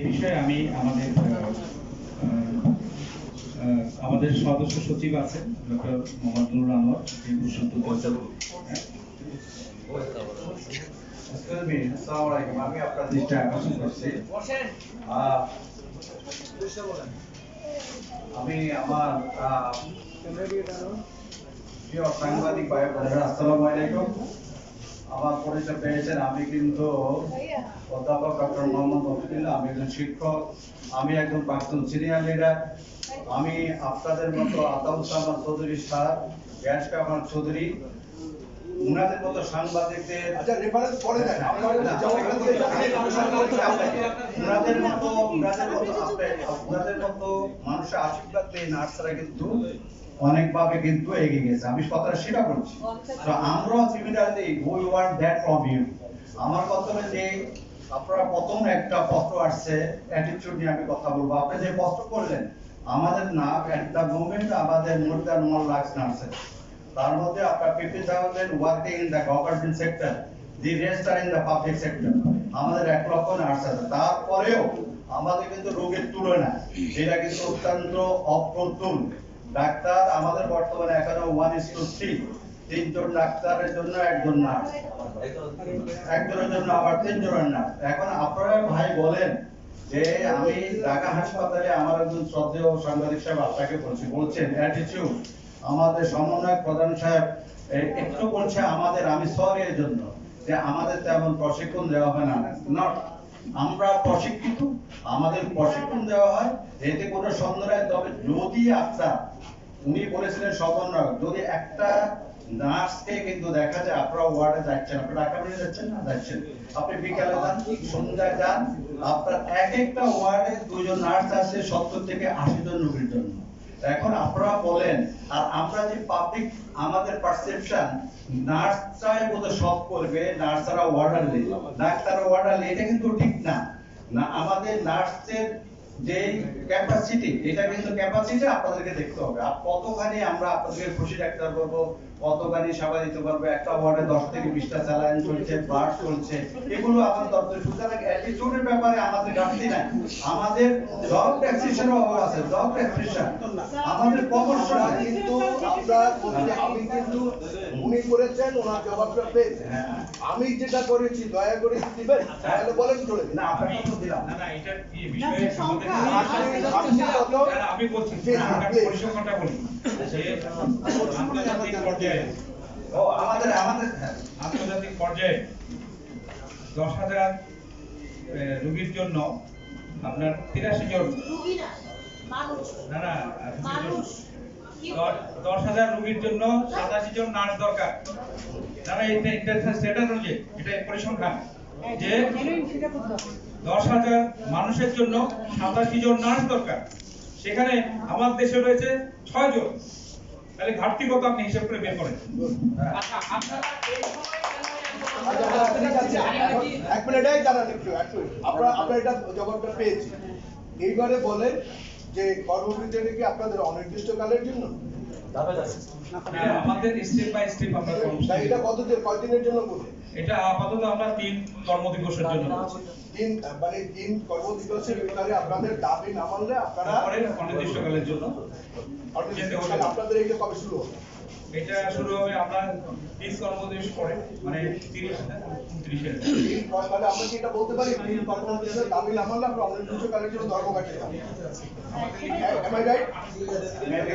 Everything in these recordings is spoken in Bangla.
বিষয়ে আমি আমাদের সদস্য সচিব আছেন ডক্টর মোহাম্মদ নুরুল আনোয়ার এই প্রশ্নটি আমি আপনার দৃষ্টি আকর্ষণ করছি। আমি আমার প্রিয় সাংবাদিক ভাই বোনেরা, আসসালামু আলাইকুম। আমার পরিচয় পেয়েছেন, আমি কিন্তু অধ্যাপক ডক্টর মোহাম্মদ মফিদুল্লাহ। আমি একজন শিক্ষক, আমি একজন প্রাক্তন সিনিয়র লিডার। আমি আপনাদের মতো আতাউজ্জামান চৌধুরী স্যার, গ্যাস কামাল চৌধুরী, উনাদের মতো সাংবাদিকদের রেফারেন্স করে দেন। উনাদের মতো মানুষের আশীর্বাদ পেয়ে নার্সরা কিন্তু অনেকভাবে কিন্তু এগিয়ে গেছে। আমি কথাটা সেটা বলছি। তো আমরা similarly we want that from you. আমার কথা হলো যে আপনারা প্রথম একটা প্রশ্ন আসছে অ্যাটিটিউড নিয়ে আমি কথা বলবো। আপনি যে প্রশ্ন করলেন, আমাদের না এট দ্য মোমেন্ট আমাদের মোর দ্যান 1 লাখ নার্সেস, তার মধ্যে আপনার 50,000 working in the government sector, the rest are in the public sector. আমাদের 1 লক্ষ নার্স আছে। তারপরেও আমাদের কিন্তু রোগের তুলনা যেটা কিন্তু অত্যন্ত অপ্রতুল। ডাক্তার আমাদের বর্তমানে এখনো 1:3, 3 ডাক্তারের জন্য 1 নার্স, একজনের জন্য আবার 3 নার্স। এখন আপনারা ভাই বলেন যে আমি ঢাকা হাসপাতালে আমার একজন শ্রদ্ধেয় সাংবাদিক সাহেব আপনাকে বলছেন অ্যাটিটিউড, আমাদের সমন্বয়ক প্রধান সাহেব একটু বলছে আমাদের, আমি সরি এর জন্য যে আমাদের তেমন প্রশিক্ষণ দেওয়া হয় না। নট আমরা প্রশিক্ষিত, আমাদের প্রশিক্ষণ দেওয়া হয়, এতে কোনো সন্দেহ নাই। তবে যদি আপনার, উনি বলেছিলেন সমন্বয়ক, যদি একটা নার্সকে কিন্তু দেখা যায় আপনারা ওয়ার্ডে যাচ্ছেন, আপনি ঢাকা মেডিকেলে যাচ্ছেন না, যাচ্ছেন, আপনি বিকালে যান, সন্ধ্যায় যান, আপনার এক একটা ওয়ার্ডে 2 জন নার্স আছে 70 থেকে 80 জন রোগীর জন্য। এখন আপনারা বলেন, আর আমরা যে পাবলিক আমাদের পারসেপশন নার্সরাই বোধহয় সব করবে, নার্সরা ওয়ার্ডারলি, ডাক্তাররা ওয়ার্ডারলি, এটা কিন্তু ঠিক না। না, আমাদের নার্সের যে ক্যাপাসিটি, এটা কিন্তু ক্যাপাসিটি আপনাদেরকে দেখতে হবে। আর কতখানি আমরা আপনাদেরকে খুশি ডাক্তার করবো, কতখানি সেবা দিতে পারবো। একটা ওয়ার্ডে 10 থেকে 20টা স্যালাইন চলছে, ব্লাড চলছে, এগুলো আমার দপ্তরে। সুতরাং অ্যাটিটিউডের ব্যাপারে আমাদের ঘাটতি নাই। আমাদের জব ট্যাক্সেশনের অভাব আছে, জব ট্যাক্সেশন আমাদের প্রমোশন কিন্তু আমরা আমি কিন্তু উনি করেছেন, ওনার জবাবটা পেয়েছেন। আমি যেটা করেছি দয়া করে দিবেন, তাহলে বলেন চলে না, আপনাকে তো দিলাম না। না, এটা কি বিষয়ে আমি বলছি পরিসংখ্যানটা বলি যে আন্তর্জাতিক পর্যায়ে আন্তর্জাতিক পর্যায়ে 10,000 রোগীর জন্য আপনার 83 জন না না 10,000 রোগীর জন্য 87 জন নার্স দরকার। না না, এটা স্ট্যাটাস অনুযায়ী, এটা পরিসংখ্যান যে 10,000 মানুষের জন্য 87 জন নার্স দরকার। সেখানে আমার দেশে রয়েছে 6 জন। তাহলে ঘাটতি কত আপনি হিসাব করে বের করেন। আচ্ছা, আপনারা এই সময় এক মিনিট দাঁড়ান একটু। আপনারা এটা জবাবটা পেয়েছি। এইবারে বলেন যে কর্মবিরতি কি আপনাদের অনির্দিষ্টকালের জন্য? আমাদের স্টেপ বাই স্টেপ আমরা কর্মসূচি। এটা কতদিনের জন্য বলে? এটা আপাতত আমরা 3 কর্মদিবসের জন্য বলছি। 3 কর্মদিবসের ভিতরে আপনাদের দাবি না মানলে আপনারা পরে অনির্দিষ্টকালের জন্য আপনাদের এটা কবে শুরু হবে? এটা শুরু হবে আমরা 30 কর্মদিবস পরে, মানে 30-29 মানে আমরা কি এটা বলতে পারি 3 কর্মদিবসের দাবি না মানলে আমরা অনির্দিষ্টকালের জন্য ধর্মঘটে যাব? Am I right? Maybe.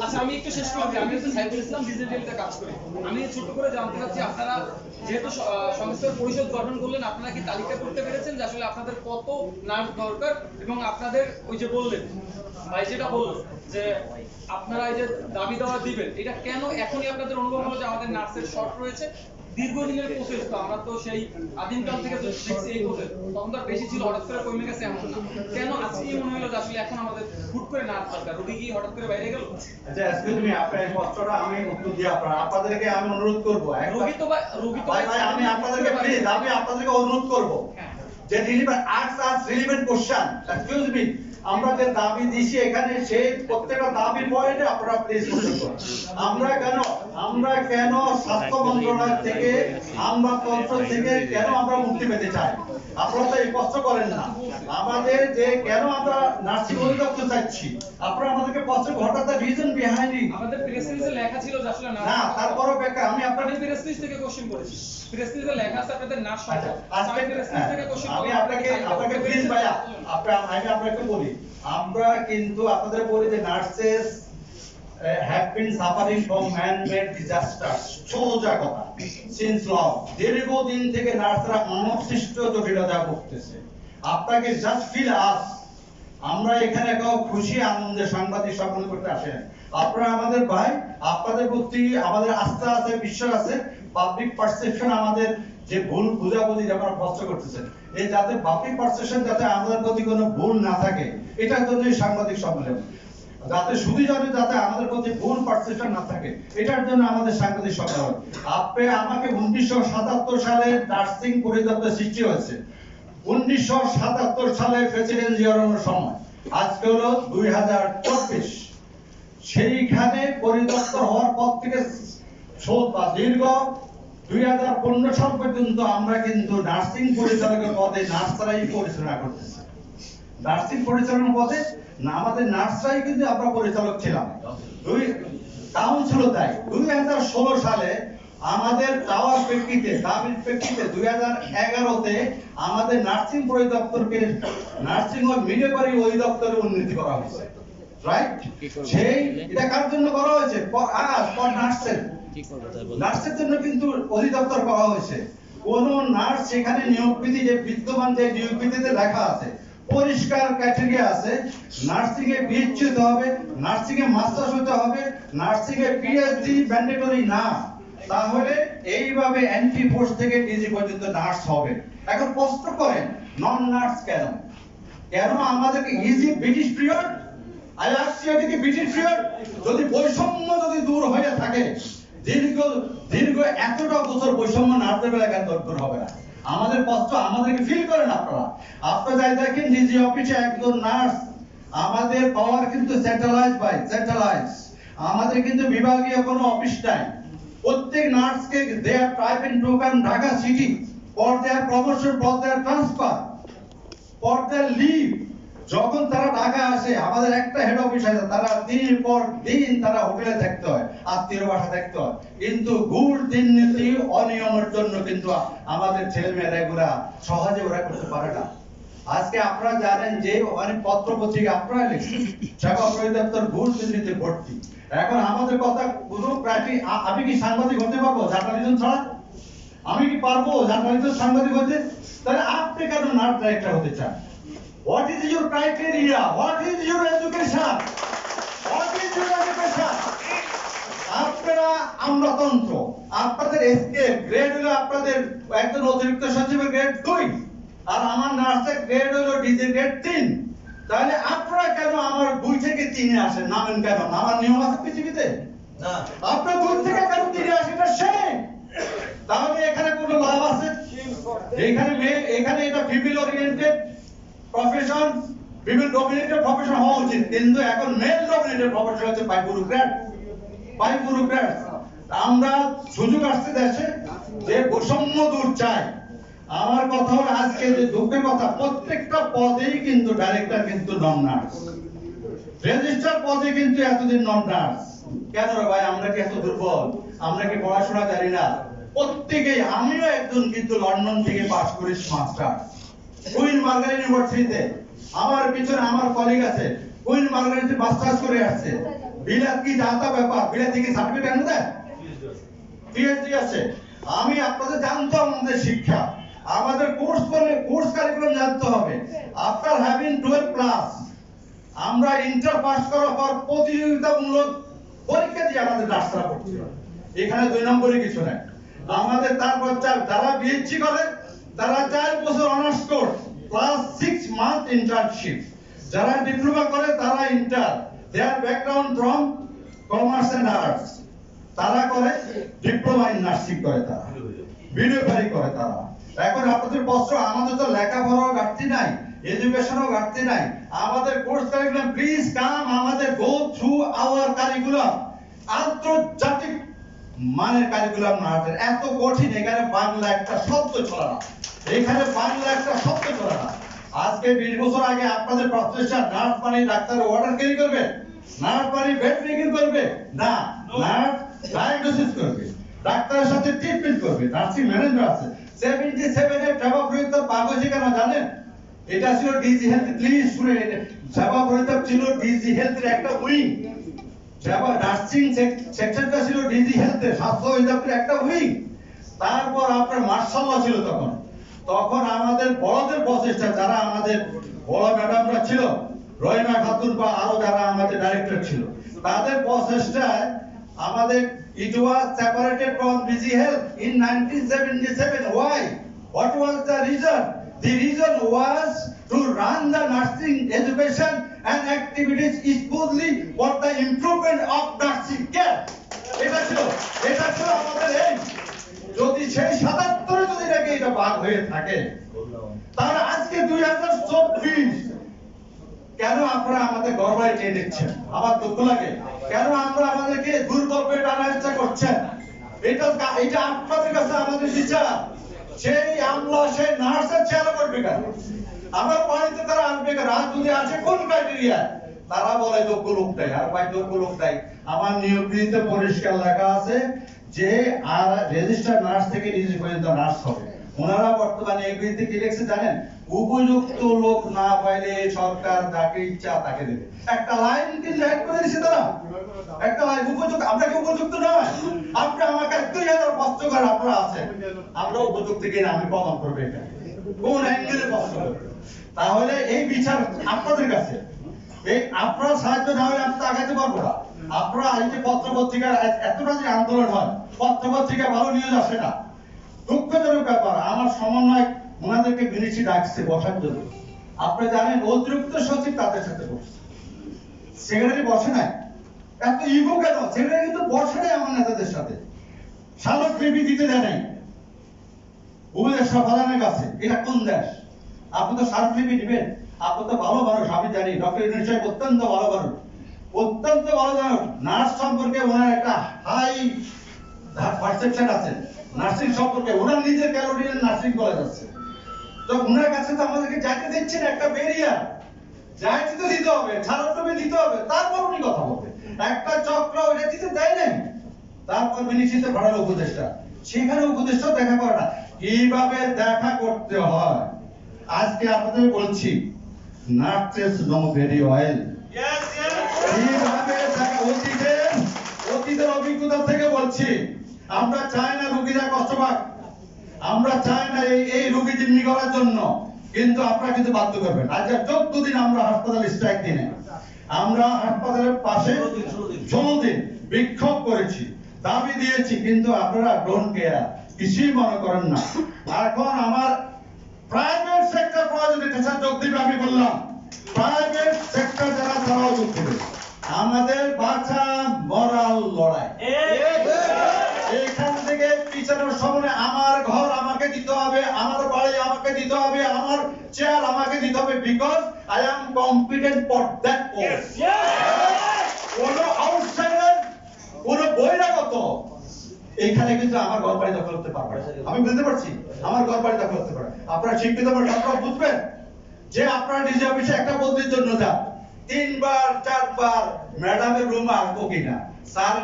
আচ্ছা, আমি একটু শেষ করছি। আমি হচ্ছে সাইফুল ইসলাম, ডিজিটালতে কাজ করি। আমি ছোট করে জানতে চাচ্ছি, আপনারা যেহেতু সংস্থার পরিষদ গঠন করলেন, আপনারা কি তালিকা করতে পেরেছেন যে আসলে আপনাদের কত নার্স দরকার? এবং আপনাদের ওই যে বললেন ভাই, যেটা বললেন যে আপনারা এই যে দাবি দেওয়া দিবেন, এটা কেন এখনই আপনাদের অনুভব হলো যে আমাদের নার্সের শর্ট রয়েছে? দীর্ঘদিনের প্রসেস তো, আমরা তো সেই আদিমকাল থেকে দেখছি এই প্রসেস, তখন তো বেশি ছিল, হঠাৎ করে কমে গেছে এমন না। কেন আজকেই মনে হলো যে আসলে এখন আমাদের হুট করে নার্স দরকার? রোগী কি হঠাৎ করে বাইরে গেল? আচ্ছা, এক্সকিউজ মি, আপনার এই প্রশ্নটা আমি উত্তর দিই। আপনাদেরকে আমি অনুরোধ করব, রোগী তো ভাই আমি আপনাদেরকে প্লিজ, আমি আপনাদেরকে অনুরোধ করব যে relevant ask relevant question. Excuse me, আমরা যে দাবি দিছি এখানে সেই প্রত্যেকটা দাবি পয়েন্টে আপনারা প্লিজ আমরা কেন স্বাস্থ্য মন্ত্রণালয় থেকে আমরা তন্ত্র থেকে কেন আমরা মুক্তি পেতে চাই? আপনারা তো এই কষ্ট করেন না। আমাদের যে কেন আমরা নার্সিং অধিদপ্তর চাইছি, আপনারা আমাদেরকে কষ্ট ঘটাতে রিজন বিহাইন্ড ইট। আমাদের প্রেস রিলিজে লেখা ছিল যে আসলে না, তারপরও বেকার আমি আপনাদের প্রেস রিলিজ থেকে কোশ্চেন করেছি। প্রেস রিলিজে লেখা আছে আপনাদের নার্স আচ্ছা, সংখ্যা। আজকে প্রেস রিলিজ থেকে কোশ্চেন আমি আপনাকে প্লিজ ভাইয়া আমি আপনাকে বলি, আমরা কিন্তু আপনাদের বলি যে nurses have been suffering from man-made disasters. সোজা কথা, since long দীর্ঘদিন থেকে নার্সরা মানবসৃষ্ট জটিলতা ভুগতেছে। আপনাকে জাস্ট ফিল আস, আমরা এখানে কেউ খুশি আনন্দে সাংবাদিক সম্মেলন করতে আসেন। আপনারা আমাদের ভাই, আপনাদের প্রতি আমাদের আস্থা আছে, বিশ্বাস আছে। পাবলিক পারসেপশন আমাদের যে ভুল বুঝাবুঝি আমরা কষ্ট করতেছেন, এই যাতে পাবলিক পারসেপশন যাতে আমাদের প্রতি কোনো ভুল না থাকে, এটার জন্য সাংবাদিক সম্মেলন। যাতে শুধু যাতে আমাদের প্রতি ভুল পারসেপশন না থাকে, এটার জন্য আমাদের সাংবাদিক সম্মেলন। আপনি আমাকে 1977 সালে নার্সিং পরিদপ্তর সৃষ্টি হয়েছে, 1977 সালে প্রেসিডেন্ট জিয়াউর রহমানের সময়, আজকে হলো 2024। সেইখানে পরিদপ্তর হওয়ার পর থেকে দীর্ঘ 2015 সাল পর্যন্ত আমরা কিন্তু নার্সিং পরিচালকের পদে নার্সরাই পরিচালনা করতেছি। নার্সিং পরিচালনা পদে আমাদের নার্সরাই কিন্তু আমরা পরিচালক ছিলাম। কাউন্সিল তাই 2016 সালে আমাদের চাওয়ার প্রেক্ষিতে, দাবির প্রেক্ষিতে 2011-তে আমাদের নার্সিং পরিদপ্তরকে নার্সিং ও মিডওয়াইফারি অধিদপ্তরে উন্নীত করা হয়েছে। রাইট? সেই এটা কার জন্য করা হয়েছে? ফর নার্সের জন্য কিন্তু অধিদপ্তর করা হয়েছে। কোন নার্স সেখানে নিয়োগ বিধি যে বিদ্যমান যে নিয়োগ বিধিতে লেখা আছে, পরিষ্কার ক্রাইটেরিয়া আছে, নার্সিং এ বিএসসি হতে হবে, নার্সিং এ মাস্টার্স হতে হবে, নার্সিং এ পিএইচডি ম্যান্ডেটরি না, তাহলে এইভাবে এন্ট্রি পোস্ট থেকে ডিজি পর্যন্ত নার্স হবে। এখন প্রশ্ন করেন নন নার্স কেন? কেন আমাদেরকে easy British period? I ask you, এটা কি ব্রিটিশ পিরিয়ড? যদি বৈষম্য যদি দূর হয়ে থাকে, দীর্ঘ এতটা বছর বৈষম্য নার্সদের বেলা কেন দূর হবে না? আমাদের কষ্ট আমাদেরকে ফিল করেন আপনারা। আপনারা যাই দেখেন ডিজি অফিসে একজন নার্স, আমাদের পাওয়ার কিন্তু সেন্ট্রালাইজ আমাদের কিন্তু বিভাগীয় কোনো অফিস নাই। প্রত্যেক নার্সকে they are private programme Dhaka city for their promotion, for their transfer, for their leave. যখন তারা ঢাকা আসে, আমাদের একটা হেড অফিস আছে, তারা দিনের পর দিন তারা হোটেলে থাকতে হয়, আত্মীয় বাসা থাকতে হয়, কিন্তু ঘুষ দুর্নীতি অনিয়মের জন্য কিন্তু আমাদের ছেলে মেয়েরা এগুলা সহজে ওরা করতে পারে না। আজকে আপনারা জানেন যে অনেক পত্র পত্রিকা আপনারা লিখছেন সেবা পরিদপ্তর ঘুষ দুর্নীতি ভর্তি। এখন আমাদের কথা কোনো আমি কি সাংবাদিক হতে পারবো জার্নালিজম ছাড়া? আমি কি পারবো জার্নালিজম সাংবাদিক হতে? তাহলে আপনি কেন নার্স ডাইরেক্টর হতে চান? What is your criteria? What is your education? What is your education? আপনারা আমলাতন্ত্র, আপনাদের এসকেপ গ্রেড হলো আপনাদের একজন অতিরিক্ত সচিবের গ্রেড 2, আর আমার নার্সের গ্রেড হলো ডিজি গ্রেড 3। তাহলে আপনারা কেন আমার 2 থেকে 3 এ আসেন? নামেন কেন? আমার নিয়ম আছে পৃথিবীতে না। আপনারা 2 থেকে কেন 3 এ আসেন? এটা শেম। তাহলে এখানে কোনো লাভ আছে? এখানে এটা female oriented profession, female dominated profession হওয়া উচিত, কিন্তু এখন মেল ডমিনেটেড প্রফেশন হচ্ছে বাই ব্যুরোক্র্যাট। আমরা সুযোগ আসছে দেশে যে বৈষম্য দূর চাই। আমার কথা হলো আজকে যে দুঃখের কথা, প্রত্যেকটা পদেই কিন্তু ডাইরেক্টর কিন্তু নন নার্স, রেজিস্ট্রার পদে কিন্তু এতদিন নন নার্স। কেন রে ভাই? আমরা কি এত দুর্বল? আমরা কি পড়াশোনা জানি না? প্রত্যেকেই, আমিও একজন কিন্তু লন্ডন থেকে পাস করেছি মাস্টার্স, কুইন মার্গারেট ইউনিভার্সিটিতে। আমার পিছনে আমার কলিগ আছে, কুইন মার্গারেট মাস্টার্স করে আসছে। বিলাত কি জানতা ব্যাপার? বিলাত থেকে সার্টিফিকেট আনতে দেয়, পিএইচডি আছে। আমি আপনাদের জানতে হবে আমাদের শিক্ষা, আমাদের কোর্স কারিকুলাম জানতে হবে। আফটার হ্যাভিং 12 ক্লাস আমরা ইন্টার পাস করার পর প্রতিযোগিতামূলক পরীক্ষা দিয়ে আমাদের নার্সরা পড়তে হবে। এখানে 2 নম্বরই কিছু নাই আমাদের। তারপর যারা বিএসসি করে তারা 4 বছর honours course plus 6 month internship. যারা ডিপ্লোমা করে তারা inter, their background from commerce and arts, তারা করে ডিপ্লোমা ইন নার্সিং করে, তারা ভিডিওগ্রাফি করে তারা। এখন আপনাদের প্রশ্ন, আমাদের তো লেখাপড়ার ঘাটতি নাই, এডুকেশনও ঘাটতি নাই। আমাদের কোর্স কারিকুলাম, প্লিজ কাম, আমাদের গো থ্রু আওয়ার কারিকুলাম, আন্তর্জাতিক মানের কারিকুলাম নার্সের। এত কঠিন, এখানে বাংলা একটা শব্দ চলে না, এখানে বাংলা একটা শব্দ চলে না। আজকে 20 বছর আগে আপনাদের প্রফেসর নার্স মানে ডাক্তার অর্ডার ক্যারি করবে, নার্স মানে বেড মেকিং করবে না, নার্স ডায়াগনোসিস করবে, ডাক্তারের সাথে ট্রিটমেন্ট করবে, নার্সিং ম্যানেজমেন্ট আছে। 77 এর জবাবদিহিত কাগজে কেন জানেন? এটা ছিল ডিজি হেলথ, প্লিজ শুনে, জবাবদিহিত ছিল ডিজি হেলথের একটা উইং, নার্সিং সেকশনটা ছিল ডিজি হেলথের, স্বাস্থ্য অধিদপ্তরের একটা উইং। তারপর আপনার মার্শাল্লাহ ছিল তখন, তখন আমাদের বড়দের প্রচেষ্টা, যারা আমাদের বড় ম্যাডামরা ছিল, রহিমা খাতুন বা আরো যারা আমাদের ডাইরেক্টর ছিল, তাদের প্রচেষ্টায় আমাদের it was separated from busy health in 1977. Why? What was the reason? The reason was to run the nursing education and activities smoothly for the improvement of nursing care. এটা ছিল আমাদের এই, যদি সেই 77 যদি নাকি এটা ভাগ হয়ে থাকে, তাহলে আজকে 2024 কেন আপনারা আমাদের গর্বায় টেনে দিচ্ছেন? আমার দুঃখ লাগে, কেন আমরা আমাদেরকে দুর্গল্পে টানার চেষ্টা করছেন? এটা আপনাদের কাছে আমাদের বিচার। সেই আমলা, সেই নার্সের চেয়ারে করবে কেন? আমার বাড়িতে তারা আসবে কেন? আর যদি আসে কোন ক্রাইটেরিয়া? তারা বলে যোগ্য লোক দেয়, আর ভাই যোগ্য লোক দেয়। আমার নিয়োগ বিধিতে পরিষ্কার লেখা আছে যে আর রেজিস্টার্ড নার্স থেকে নিজে পর্যন্ত নার্স হবে। ওনারা বর্তমানে এই বিধিতে কি লিখছে জানেন? উপযুক্ত লোক না পাইলে সরকার যাকে ইচ্ছা তাকে দেবে। একটা লাইন কিন্তু অ্যাড করে দিয়েছে তারা, একটা লাইন উপযুক্ত। আমরা কি উপযুক্ত নয়? আপনি আমাকে 2000 প্রশ্ন করে আপনারা আছেন, আমরা উপযুক্ত কিনা আমি প্রমাণ করবো এটা, কোন অ্যাঙ্গেলে প্রশ্ন করবে। তাহলে এই বিচার আপনাদের কাছে, এই আপনারা সাহায্য না হলে আমি তো আগাইতে পারবো না। আপনারা এই যে পত্র পত্রিকার এতটা যে আন্দোলন হয়, পত্র পত্রিকা ভালো নিউজ আসে না, দুঃখজনক ব্যাপার। আমার সমন্বয় ওনাদেরকে বিনিছি ডাকছে বসার জন্য। আপনি জানেন অতিরিক্ত সচিব তাদের সাথে বসছে, সেক্রেটারি বসে নাই। এত ইগো কেন? সেক্রেটারি কিন্তু বসে নাই আমার নেতাদের সাথে, স্মারকলিপি দিতে দেয় নাই উপদেষ্টা প্রধানের কাছে। এটা কোন দেশ? আপনি তো স্মারকলিপি দিবেন? আপনি তো ভালো মানুষ, আমি জানি ডক্টর ইউনূস সাহেব অত্যন্ত ভালো মানুষ, অত্যন্ত ভালো মানুষ। নার্স সম্পর্কে ওনার একটা হাই পারসেপশন আছে, নার্সিং সম্পর্কে ওনার নিজের ক্যালোরিয়ান নার্সিং কলেজ আছে। তো ওনার কাছে তো আমাদেরকে যাইতে দিচ্ছেন, একটা ব্যারিয়ার, যাইতে তো দিতে হবে, ছাড়াতে দিতে হবে, তারপর উনি কথা বলবে। একটা চক্র ওটা দিতে দেয় নাই, তারপর বিনিশ্চিত ভাড়ার উপদেষ্টা, সেখানে উপদেষ্টা দেখা করে না। কিভাবে দেখা করতে হয় আজকে আপনাদের বলছি, নার্সেস নো ভেরি অয়েল। কিভাবে দেখা, অতীতের অভিজ্ঞতা থেকে বলছি, আমরা চাই না রোগীরা কষ্ট পাক, আমরা চাই না এই রোগী জিম্মি করার জন্য, কিন্তু আপনারা কিন্তু বাধ্য করবেন। আজ 14 দিন আমরা হাসপাতাল স্ট্রাইক দিনে, আমরা হাসপাতালের পাশে 16 দিন বিক্ষোভ করেছি, দাবি দিয়েছি, কিন্তু আপনারা ডোন্ট কেয়ার, কিছুই মনে করেন না। এখন আমার প্রাইভেট সেক্টর প্রয়োজনে যোগ দিবে, আমি বললাম প্রাইভেট সেক্টর যারা তারাও যোগ দিবে। আমাদের বাঁচা মরাল লড়াই, এখান থেকে পিছনের সামনে আমার ঘর আমাকে দিতে হবে, আমার বাড়ি আমাকে দিতে হবে, আমার চেয়ার আমাকে দিতে হবে, because I am competent for that post. কোন আউটসাইডার, কোন বহিরাগত এখানে কিন্তু আমার ঘর বাড়ি দখল করতে পারবে না। আমি বুঝতে পারছি আমার ঘর বাড়ি দখল করতে পারে। আপনারা শিক্ষিত মানুষ, আপনারা বুঝবেন যে আপনারা ডিজি অফিসে একটা বদলির জন্য যান, 3 বার 4 বার ম্যাডামের রুমে আসবো কিনা, স্যার